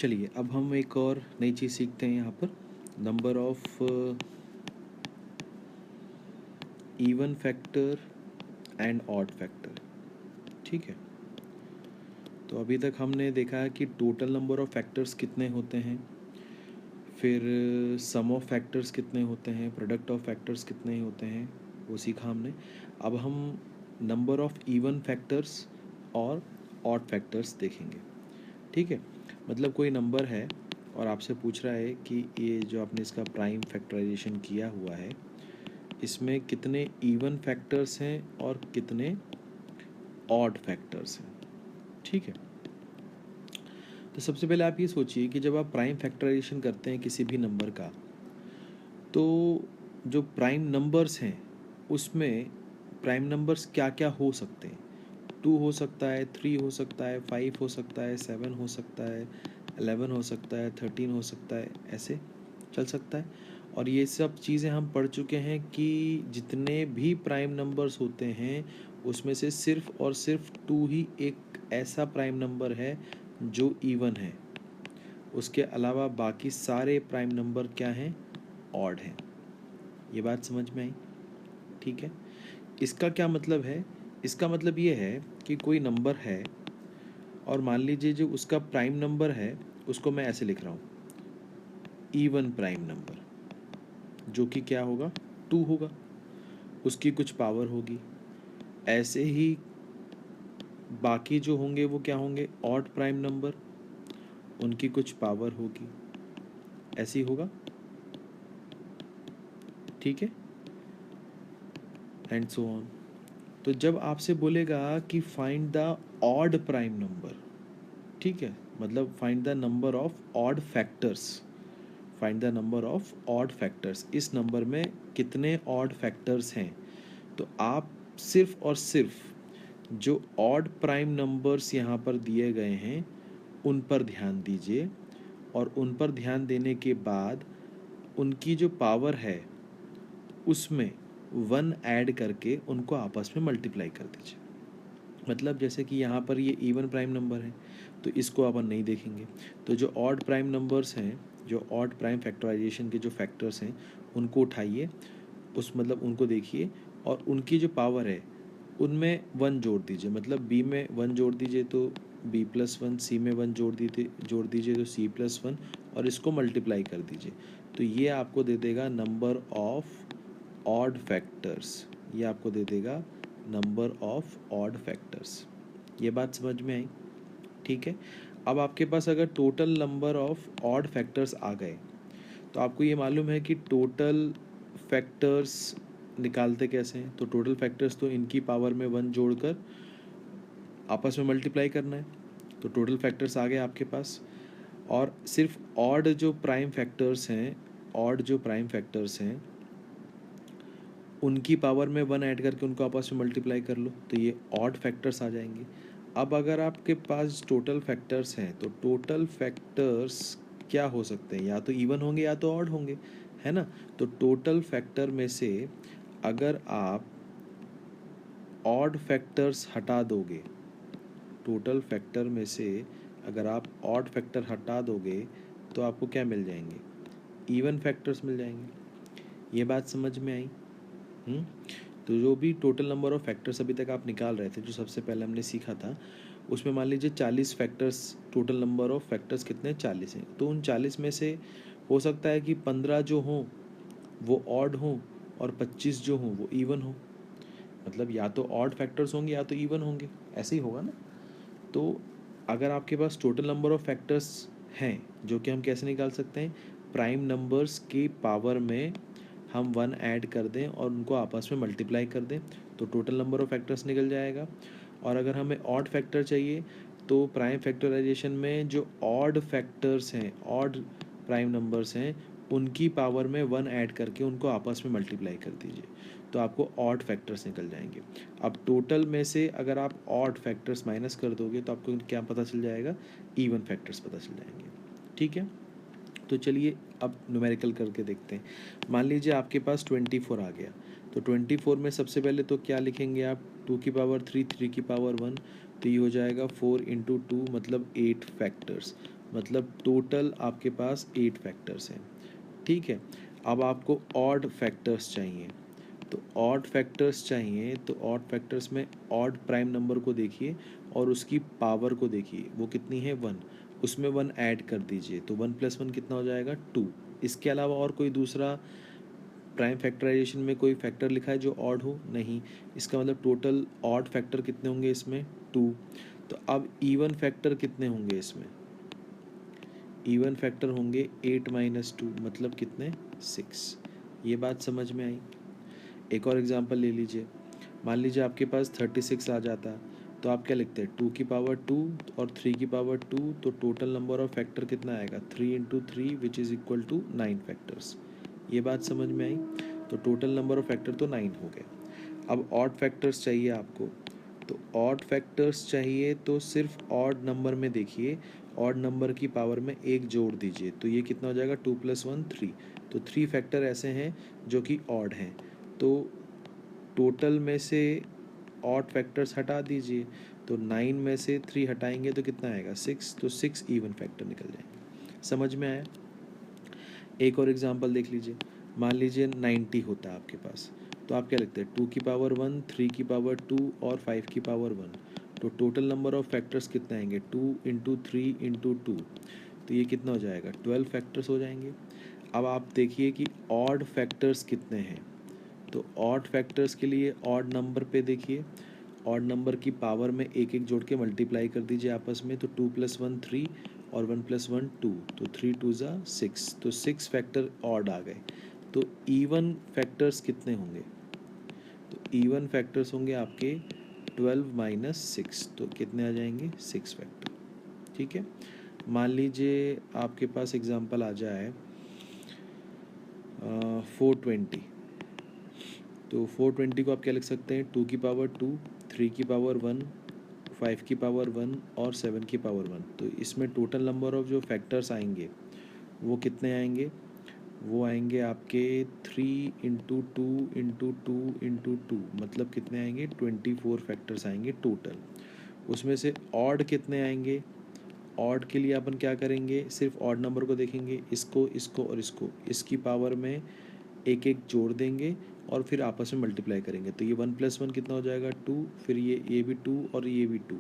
चलिए अब हम एक और नई चीज़ सीखते हैं यहाँ पर, number of even factor and odd factor. ठीक है, तो अभी तक हमने देखा है कि टोटल नंबर ऑफ फैक्टर्स कितने होते हैं, फिर सम ऑफ फैक्टर्स कितने होते हैं, प्रोडक्ट ऑफ फैक्टर्स कितने होते हैं, वो सीखा हमने। अब हम नंबर ऑफ इवन फैक्टर्स और ऑड फैक्टर्स देखेंगे। ठीक है, मतलब कोई नंबर है और आपसे पूछ रहा है कि ये जो आपने इसका प्राइम फैक्टराइजेशन किया हुआ है, इसमें कितने इवन फैक्टर्स हैं और कितने ऑड फैक्टर्स हैं। ठीक है, तो सबसे पहले आप ये सोचिए कि जब आप प्राइम फैक्टराइजेशन करते हैं किसी भी नंबर का, तो जो प्राइम नंबर्स हैं उसमें प्राइम नंबर्स क्या क्या हो सकते हैं। 2 हो सकता है, 3 हो सकता है, 5 हो सकता है, 7 हो सकता है, 11 हो सकता है, 13 हो सकता है, ऐसे चल सकता है। और ये सब चीज़ें हम पढ़ चुके हैं कि जितने भी प्राइम नंबर्स होते हैं उसमें से सिर्फ और सिर्फ 2 ही एक ऐसा प्राइम नंबर है जो इवन है। उसके अलावा बाकी सारे प्राइम नंबर क्या हैं, ऑड हैं। ये बात समझ में आई? ठीक है, इसका क्या मतलब है? इसका मतलब ये है कि कोई नंबर है और मान लीजिए जो उसका प्राइम नंबर है उसको मैं ऐसे लिख रहा हूँ, इवन प्राइम नंबर, जो कि क्या होगा, 2 होगा, उसकी कुछ पावर होगी। ऐसे ही बाकी जो होंगे वो क्या होंगे, ऑड प्राइम नंबर, उनकी कुछ पावर होगी, ऐसे ही होगा। ठीक है, एंड सो ऑन। तो जब आपसे बोलेगा कि find the odd prime number, ठीक है, मतलब find the number of odd factors, find the number of odd factors, इस नंबर में कितने ऑड फैक्टर्स हैं, तो आप सिर्फ और सिर्फ जो ऑड प्राइम नंबर्स यहाँ पर दिए गए हैं उन पर ध्यान दीजिए, और उन पर ध्यान देने के बाद उनकी जो पावर है उसमें 1 ऐड करके उनको आपस में मल्टीप्लाई कर दीजिए। मतलब जैसे कि यहाँ पर ये इवन प्राइम नंबर है तो इसको अपन नहीं देखेंगे, तो जो ऑड प्राइम नंबर्स हैं, जो ऑड प्राइम फैक्टराइजेशन के जो फैक्टर्स हैं उनको उठाइए, उस मतलब उनको देखिए, और उनकी जो पावर है उनमें 1 जोड़ दीजिए। मतलब बी में 1 जोड़ दीजिए तो b+1, सी में 1 जोड़ दीजिए तो c+1, और इसको मल्टीप्लाई कर दीजिए, तो ये आपको दे देगा नंबर ऑफ ऑड फैक्टर्स। ये आपको दे देगा नंबर ऑफ ऑड फैक्टर्स। ये बात समझ में आई? ठीक है, अब आपके पास अगर total number of odd factors आ गए तो आपको ये मालूम है कि टोटल फैक्टर्स निकालते कैसे हैं। तो टोटल फैक्टर्स तो इनकी पावर में 1 जोड़कर आपस में मल्टीप्लाई करना है, तो टोटल फैक्टर्स आ गए आपके पास। और सिर्फ ऑड जो प्राइम फैक्टर्स हैं, ऑड जो प्राइम फैक्टर्स हैं उनकी पावर में 1 ऐड करके उनको आपस में मल्टीप्लाई कर लो, तो ये ऑड फैक्टर्स आ जाएंगे। अब अगर आपके पास टोटल फैक्टर्स हैं तो टोटल फैक्टर्स क्या हो सकते हैं, या तो इवन होंगे या तो ऑड होंगे, है ना। तो टोटल फैक्टर में से अगर आप ऑड फैक्टर्स हटा दोगे, टोटल फैक्टर में से अगर आप ऑड फैक्टर हटा दोगे तो आपको क्या मिल जाएंगे, इवन फैक्टर्स मिल जाएंगे। ये बात समझ में आई? तो जो भी टोटल नंबर ऑफ फैक्टर्स अभी तक आप निकाल रहे थे, जो सबसे पहले हमने सीखा था, उसमें मान लीजिए 40 factors, total number of factors कितने, 40 हैं। तो उन 40 में से हो सकता है कि 15 जो हों वो ऑड हों और 25 जो हों वो इवन हों। मतलब या तो ऑड फैक्टर्स होंगे या तो इवन होंगे, ऐसे ही होगा ना। तो अगर आपके पास टोटल नंबर ऑफ फैक्टर्स हैं, जो कि हम कैसे निकाल सकते हैं, प्राइम नंबर्स की पावर में हम 1 ऐड कर दें और उनको आपस में मल्टीप्लाई कर दें, तो टोटल नंबर ऑफ फैक्टर्स निकल जाएगा। और अगर हमें ऑड फैक्टर चाहिए तो प्राइम फैक्टराइजेशन में जो ऑड फैक्टर्स हैं, ऑड प्राइम नंबर्स हैं, उनकी पावर में 1 ऐड करके उनको आपस में मल्टीप्लाई कर दीजिए, तो आपको ऑड फैक्टर्स निकल जाएंगे। अब टोटल में से अगर आप ऑड फैक्टर्स माइनस कर दोगे तो आपको क्या पता चल जाएगा, इवन फैक्टर्स पता चल जाएंगे। ठीक है, तो चलिए अब न्यूमेरिकल करके देखते हैं। मान लीजिए आपके पास 24 आ गया, तो 24 में सबसे पहले तो क्या लिखेंगे आप, 2 की पावर 3, 3 की पावर 1, तो ये हो जाएगा 4 इंटू 2 मतलब 8 फैक्टर्स, मतलब टोटल आपके पास 8 फैक्टर्स हैं। ठीक है, अब आपको ऑड फैक्टर्स चाहिए। तो ऑड फैक्टर्स चाहिए तो ऑड फैक्टर्स में ऑड प्राइम नंबर को देखिए और उसकी पावर को देखिए, वो कितनी है 1, उसमें 1 ऐड कर दीजिए, तो 1 + 1 कितना हो जाएगा 2। इसके अलावा और कोई दूसरा प्राइम फैक्टराइजेशन में कोई फैक्टर लिखा है जो ऑड हो? नहीं। इसका मतलब टोटल ऑड फैक्टर कितने होंगे इसमें? 2। तो अब इवन फैक्टर कितने होंगे इसमें? इवन फैक्टर होंगे 8 - 2 मतलब कितने? 6। ये बात समझ में आई? एक और एग्जांपल ले लीजिए। मान लीजिए आपके पास 36 आ जाता, तो आप क्या लिखते हैं? 2 की पावर 2 और 3 की पावर 2, तो टोटल नंबर ऑफ फैक्टर कितना आएगा? 3 into 3 which is equal to 9 factors. ये बात समझ में आई? तो टोटल नंबर ऑफ फैक्टर तो 9 हो गए। अब ऑड फैक्टर्स चाहिए आपको, तो ऑड फैक्टर्स चाहिए तो सिर्फ ऑड नंबर में देखिए, ऑड नंबर की पावर में एक जोड़ दीजिए, तो ये कितना हो जाएगा? 2 + 1 3। तो 3 फैक्टर ऐसे हैं जो कि ऑड हैं, तो टोटल में से ऑड फैक्टर्स हटा दीजिए, तो 9 में से 3 हटाएंगे तो कितना आएगा? 6। तो 6 इवन फैक्टर निकल जाएंगे। समझ में आया? एक और एग्जांपल देख लीजिए। मान लीजिए 90 होता है आपके पास, तो आप क्या लिखते हैं? 2 की पावर 1, 3 की पावर 2 और 5 की पावर 1। तो टोटल नंबर ऑफ फैक्टर्स कितने आएंगे? 2 इंटू 3 इंटू 2, तो ये कितना हो जाएगा? 12 फैक्टर्स हो जाएंगे। अब आप देखिए कि ऑड फैक्टर्स कितने हैं, तो ऑड फैक्टर्स के लिए ऑड नंबर पे देखिए, ऑड नंबर की पावर में एक एक जोड़ के मल्टीप्लाई कर दीजिए आपस में, तो 2 + 1 3 और 1 + 1 2, तो 3 2 ज़ा 6, तो 6 फैक्टर ऑड आ गए। तो इवन फैक्टर्स कितने होंगे? तो इवन फैक्टर्स होंगे आपके 12 - 6, तो कितने आ जाएंगे? 6 फैक्टर। ठीक है, मान लीजिए आपके पास एग्जांपल आ जाए 420, तो 420 को आप क्या लिख सकते हैं? 2 की पावर 2, 3 की पावर 1, 5 की पावर 1 और 7 की पावर 1। तो इसमें टोटल नंबर ऑफ जो फैक्टर्स आएंगे वो कितने आएंगे? वो आएंगे आपके 3 इंटू 2 इंटू 2 इंटू 2, मतलब कितने आएंगे? 24 फैक्टर्स आएंगे टोटल। उसमें से ऑड कितने आएंगे? ऑड के लिए अपन क्या करेंगे? सिर्फ ऑड नंबर को देखेंगे, इसको इसको और इसको, इसकी पावर में एक एक जोड़ देंगे और फिर आपस में मल्टीप्लाई करेंगे, तो ये 1 + 1 कितना हो जाएगा? 2, फिर ये भी 2 और ये भी 2,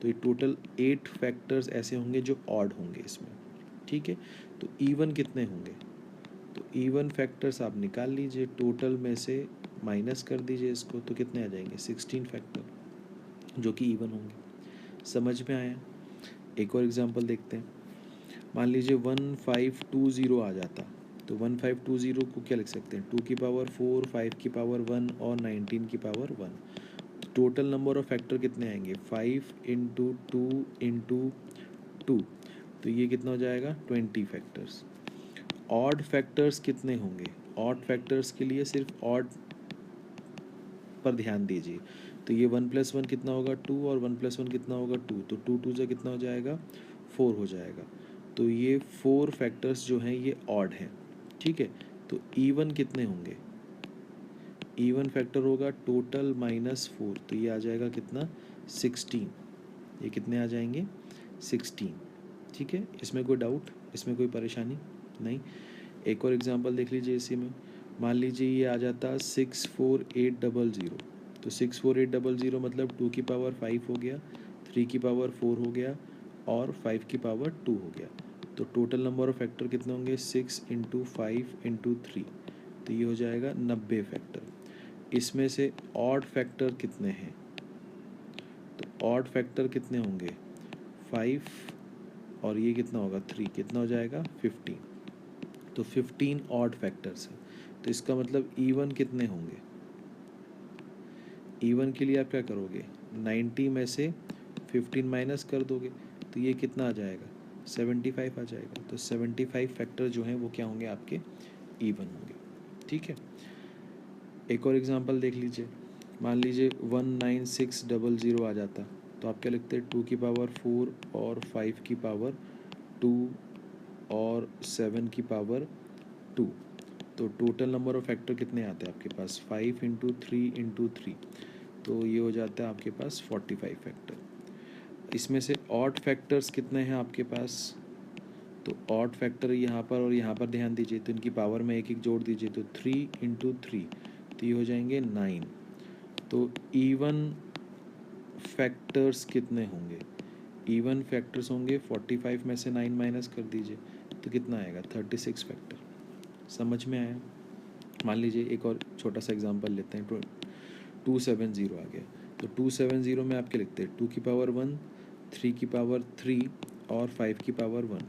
तो ये टोटल 8 फैक्टर्स ऐसे होंगे जो ऑड होंगे इसमें। ठीक है, तो इवन कितने होंगे? तो इवन फैक्टर्स आप निकाल लीजिए, टोटल में से माइनस कर दीजिए इसको, तो कितने आ जाएंगे? 16 फैक्टर जो कि इवन होंगे। समझ में आया? एक और एग्जांपल देखते हैं। मान लीजिए 1520 आ जाता, तो 1520 को क्या लिख सकते हैं? 2 की पावर 4, 5 की पावर 1 और 19 की power 1। Total number of factor कितने आएंगे? 5 इंटू 2 इंटू 2, तो ये कितना हो जाएगा? 20 फैक्टर्स। ऑड फैक्टर्स कितने होंगे? ऑड फैक्टर्स के लिए सिर्फ ऑड पर ध्यान दीजिए, तो ये 1 + 1 कितना होगा? 2 और 1 + 1 कितना होगा? 2, तो 2 2 से कितना हो जाएगा? 4 हो जाएगा। तो ये 4 फैक्टर्स जो हैं ये ऑड हैं। ठीक है, तो इवन कितने होंगे? इवन फैक्टर होगा टोटल -4, तो ये आ जाएगा कितना? 16। ये कितने आ जाएंगे? 16। ठीक है, इसमें कोई डाउट, इसमें कोई परेशानी नहीं? एक और एग्जांपल देख लीजिए इसी में। मान लीजिए ये आ जाता 64800, तो 64800 मतलब 2 की पावर 5 हो गया, 3 की पावर 4 हो गया और 5 की पावर 2 हो गया। तो टोटल नंबर ऑफ फैक्टर कितने होंगे? 6 इंटू 5 इंटू 3, तो ये हो जाएगा 90 फैक्टर। इसमें से ऑड फैक्टर कितने हैं? तो ऑड फैक्टर कितने होंगे? 5 और ये कितना होगा? 3, कितना हो जाएगा? 15। तो 15 ऑड फैक्टर्स हैं। तो इसका मतलब इवन कितने होंगे? इवन के लिए आप क्या करोगे? 90 में से 15 माइनस कर दोगे, तो ये कितना आ जाएगा? 75 आ जाएगा। तो 75 फैक्टर जो हैं वो क्या होंगे? आपके इवन होंगे। ठीक है, एक और एग्जांपल देख लीजिए। मान लीजिए 19600 आ जाता, तो आप क्या लिखते हैं? 2 की पावर 4 और 5 की पावर 2 और 7 की पावर 2, तो टोटल नंबर ऑफ फैक्टर कितने आते हैं आपके पास? 5 इंटू 3 इंटू 3, तो ये हो जाता है आपके पास 45 फैक्टर। इसमें से ऑड फैक्टर्स कितने हैं आपके पास, तो ऑड फैक्टर यहाँ पर और यहाँ पर ध्यान दीजिए, तो इनकी पावर में एक एक जोड़ दीजिए, तो 3 × 3 तो ये हो जाएंगे 9। तो इवन फैक्टर्स कितने होंगे, इवन फैक्टर्स होंगे 45 में से 9 माइनस कर दीजिए तो कितना आएगा 36 फैक्टर। समझ में आया। मान लीजिए एक और छोटा सा एग्जांपल लेते हैं, 270 आ गया, तो 270 में आपके लिखते हैं 2 की पावर 1, 3 की पावर 3 और 5 की पावर 1।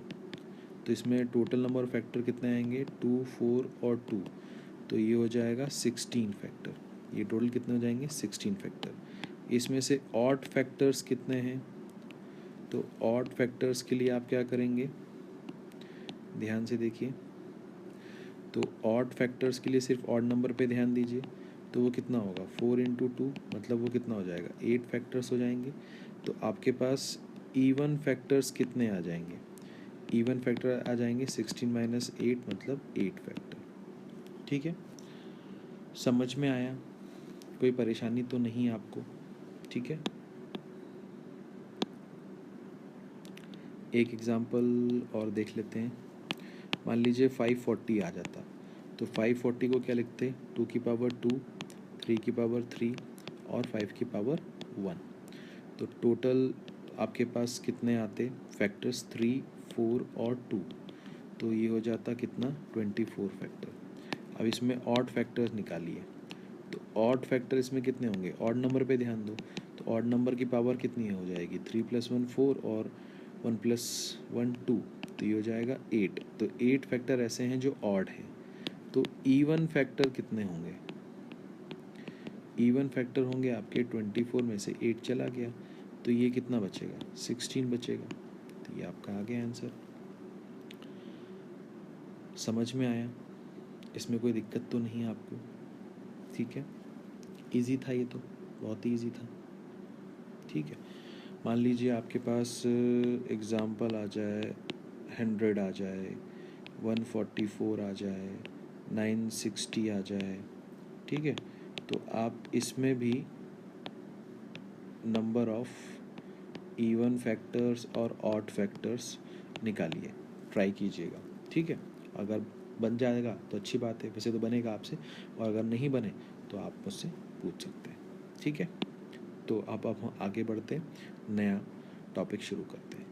तो इसमें टोटल नंबर ऑफ फैक्टर कितने आएंगे 2, 4 और 2, तो ये हो जाएगा 16 फैक्टर। ये टोटल कितने हो जाएंगे 16 फैक्टर। इसमें से ऑड फैक्टर्स कितने हैं, तो ऑड फैक्टर्स के लिए आप क्या करेंगे, ध्यान से देखिए, तो ऑड फैक्टर्स के लिए सिर्फ ऑड नंबर पे ध्यान दीजिए, तो वो कितना होगा 4 × 2 मतलब वो कितना हो जाएगा 8 फैक्टर्स हो जाएंगे। तो आपके पास इवन फैक्टर्स कितने आ जाएंगे, इवन फैक्टर आ जाएंगे 16 - 8 मतलब 8 फैक्टर। ठीक है, समझ में आया, कोई परेशानी तो नहीं आपको। ठीक है, एक एग्जांपल और देख लेते हैं। मान लीजिए 540 आ जाता, तो 540 को क्या लिखते 2 की पावर 2, 3 की पावर 3 और 5 की पावर 1। तो टोटल आपके पास कितने आते फैक्टर्स 3, 4 और 2, तो ये हो जाता कितना 24 फैक्टर। अब इसमें ऑड फैक्टर्स निकालिए, तो ऑड फैक्टर इसमें कितने होंगे, ऑड नंबर पे ध्यान दो, तो ऑड नंबर की पावर कितनी हो जाएगी 3 + 1 4 और 1 + 1 2, तो ये हो जाएगा 8। तो 8 फैक्टर ऐसे हैं जो ऑड हैं। तो इवन फैक्टर कितने होंगे, इवन फैक्टर होंगे आपके 24 में से 8 चला गया, तो ये कितना बचेगा 16 बचेगा। तो ये आपका आ गया आंसर। समझ में आया, इसमें कोई दिक्कत तो नहीं है आपको। ठीक है, इजी था ये तो, बहुत ही ईजी था। ठीक है, मान लीजिए आपके पास एग्ज़ाम्पल आ जाए 100 आ जाए, 144 आ जाए, 960 आ जाए। ठीक है, तो आप इसमें भी नंबर ऑफ इवन फैक्टर्स और ऑड फैक्टर्स निकालिए, ट्राई कीजिएगा। ठीक है, अगर बन जाएगा तो अच्छी बात है, वैसे तो बनेगा आपसे, और अगर नहीं बने तो आप मुझसे पूछ सकते हैं। ठीक है, तो अब हम आगे बढ़ते हैं, नया टॉपिक शुरू करते हैं।